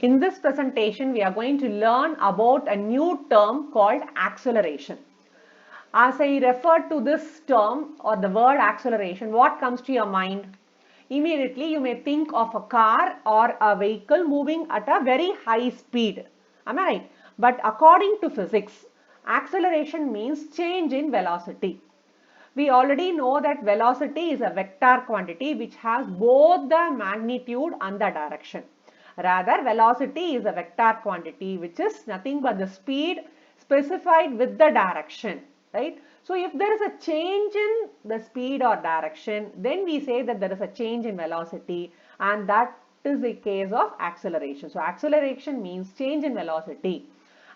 In this presentation, we are going to learn about a new term called acceleration. As I refer to this term or the word acceleration, what comes to your mind? Immediately, you may think of a car or a vehicle moving at a very high speed. Am I right? But according to physics, acceleration means change in velocity. We already know that velocity is a vector quantity which has both the magnitude and the direction. Rather, velocity is a vector quantity which is nothing but the speed specified with the direction, right? So, if there is a change in the speed or direction, then we say that there is a change in velocity, and that is the case of acceleration. So, acceleration means change in velocity.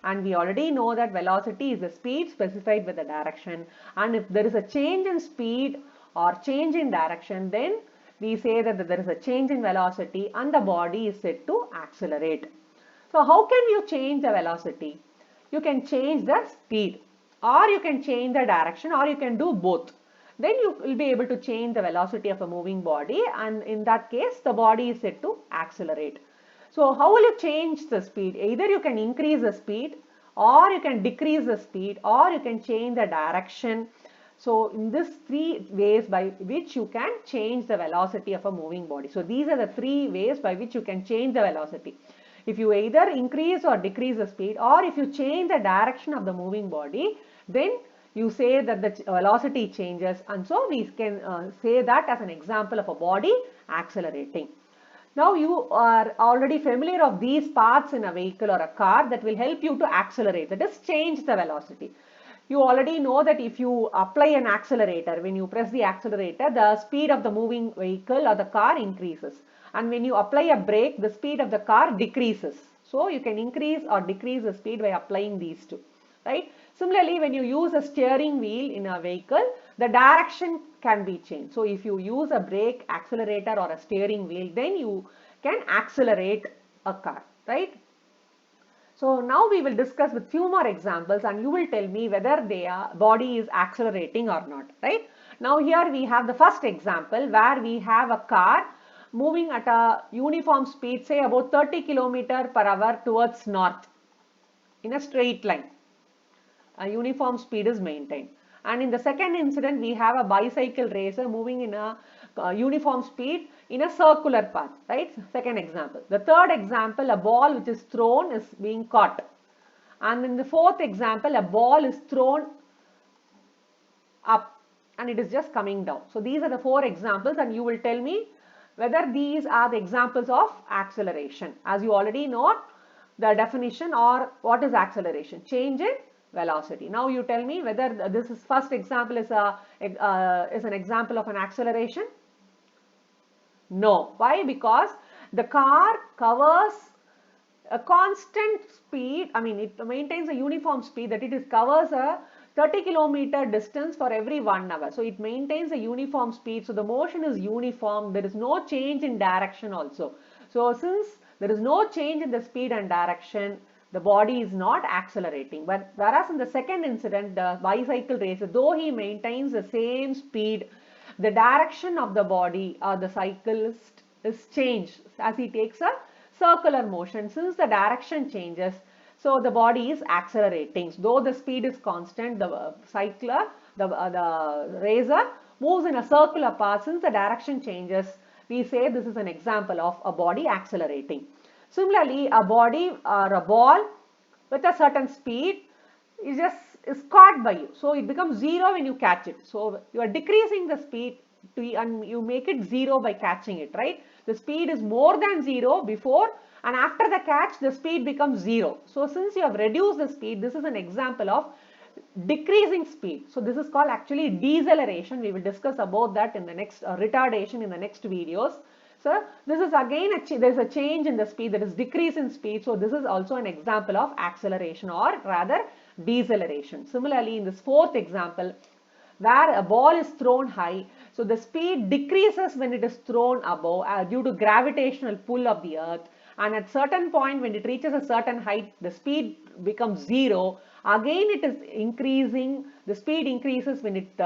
And we already know that velocity is the speed specified with the direction, and if there is a change in speed or change in direction, then we say that there is a change in velocity and the body is said to accelerate. So how can you change the velocity? You can change the speed, or you can change the direction, or you can do both. Then you will be able to change the velocity of a moving body, and in that case the body is said to accelerate. So how will you change the speed? Either you can increase the speed, or you can decrease the speed, or you can change the direction. So in these three ways by which you can change the velocity of a moving body. So these are the three ways by which you can change the velocity. If you either increase or decrease the speed, or if you change the direction of the moving body, then you say that the velocity changes, and so we can say that as an example of a body accelerating. Now you are already familiar of these parts in a vehicle or a car that will help you to accelerate, that is change the velocity. You already know that if you apply an accelerator, when you press the accelerator, the speed of the moving vehicle or the car increases. And when you apply a brake, the speed of the car decreases. So you can increase or decrease the speed by applying these two, right? Similarly, when you use a steering wheel in a vehicle, the direction can be changed. So if you use a brake, accelerator or a steering wheel, then you can accelerate a car, right? So now we will discuss with few more examples, and you will tell me whether their body is accelerating or not, right? Now here we have the first example where we have a car moving at a uniform speed, say about 30 km per hour towards north in a straight line. A uniform speed is maintained. And in the second incident, we have a bicycle racer moving in a uniform speed in a circular path, right? Second example. The third example, a ball which is thrown is being caught. And in the fourth example, a ball is thrown up and it is just coming down. So these are the four examples, and you will tell me whether these are the examples of acceleration. As you already know the definition, or what is acceleration? Change in velocity. Now you tell me whether this is first example is an example of an acceleration. No. Why? Because the car covers a constant speed. I mean, it maintains a uniform speed, that it covers a 30 kilometer distance for every 1 hour. So it maintains a uniform speed. So the motion is uniform. There is no change in direction also. So since there is no change in the speed and direction, the body is not accelerating. But whereas in the second incident, the bicycle racer, though he maintains the same speed, the direction of the body or the cyclist is changed as he takes a circular motion. Since the direction changes, so the body is accelerating. Though the speed is constant, the cycler, the racer moves in a circular path. Since the direction changes, we say this is an example of a body accelerating. Similarly, a body or a ball with a certain speed is caught by you. So it becomes zero when you catch it. So you are decreasing the speed and you make it zero by catching it, right? The speed is more than zero before, and after the catch the speed becomes zero. So since you have reduced the speed, this is an example of decreasing speed. So this is called actually deceleration. We will discuss about that in the next retardation in the next videos. So this is again there is a change in the speed, that is decrease in speed. So this is also an example of acceleration, or rather deceleration. Similarly, in this fourth example, where a ball is thrown high, so the speed decreases when it is thrown above due to gravitational pull of the earth, and at certain point when it reaches a certain height, the speed becomes zero. Again it is increasing, the speed increases when it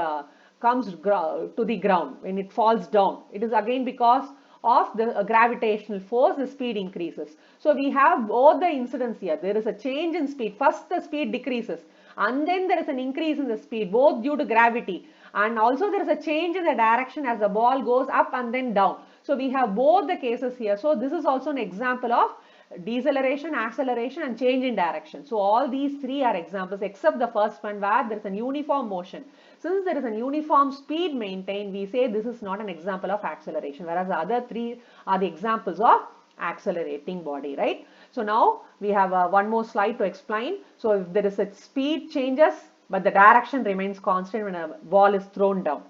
comes to the ground, when it falls down. It is again because of the gravitational force, the speed increases. So we have both the incidents here. There is a change in speed. First the speed decreases and then there is an increase in the speed, both due to gravity, and also there is a change in the direction as the ball goes up and then down. So we have both the cases here. So this is also an example of deceleration, acceleration and change in direction. So all these three are examples except the first one where there is a uniform motion. Since there is a uniform speed maintained, we say this is not an example of acceleration, whereas the other three are the examples of accelerating body, right? So now we have one more slide to explain. So if there is a speed changes but the direction remains constant when a ball is thrown down.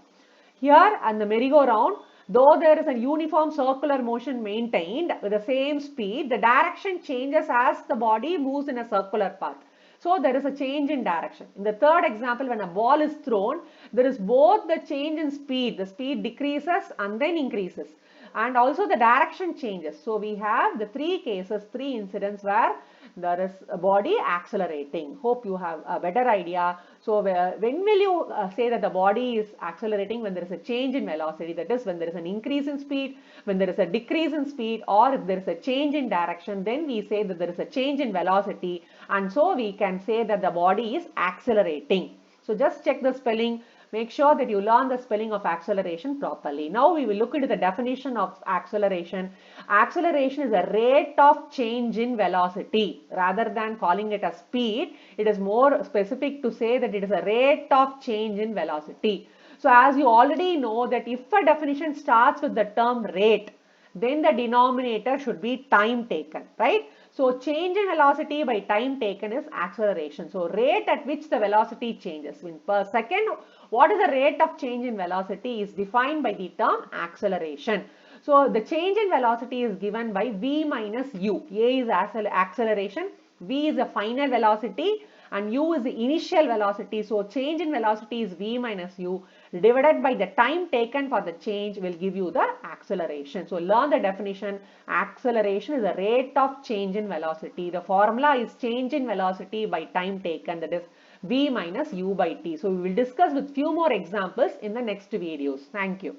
Here on the merry-go-round, though there is a uniform circular motion maintained with the same speed, the direction changes as the body moves in a circular path. So there is a change in direction. In the third example, when a ball is thrown, there is both the change in speed. The speed decreases and then increases. And also the direction changes. So we have the three cases, three incidents where there is a body accelerating. Hope you have a better idea. So when will you say that the body is accelerating? When there is a change in velocity, that is when there is an increase in speed, when there is a decrease in speed, or if there is a change in direction, then we say that there is a change in velocity, and so we can say that the body is accelerating. So just check the spelling. Make sure that you learn the spelling of acceleration properly. Now we will look into the definition of acceleration. Acceleration is a rate of change in velocity. Rather than calling it a speed, it is more specific to say that it is a rate of change in velocity. So as you already know that if a definition starts with the term rate, then the denominator should be time taken, right? So change in velocity by time taken is acceleration. So rate at which the velocity changes in per second. What is the rate of change in velocity is defined by the term acceleration. So the change in velocity is given by v minus u. A is acceleration, v is the final velocity and u is the initial velocity. So change in velocity is v minus u divided by the time taken for the change will give you the acceleration. So learn the definition. Acceleration is a rate of change in velocity. The formula is change in velocity by time taken, that is v minus u by t. So we will discuss with few more examples in the next videos. Thank you.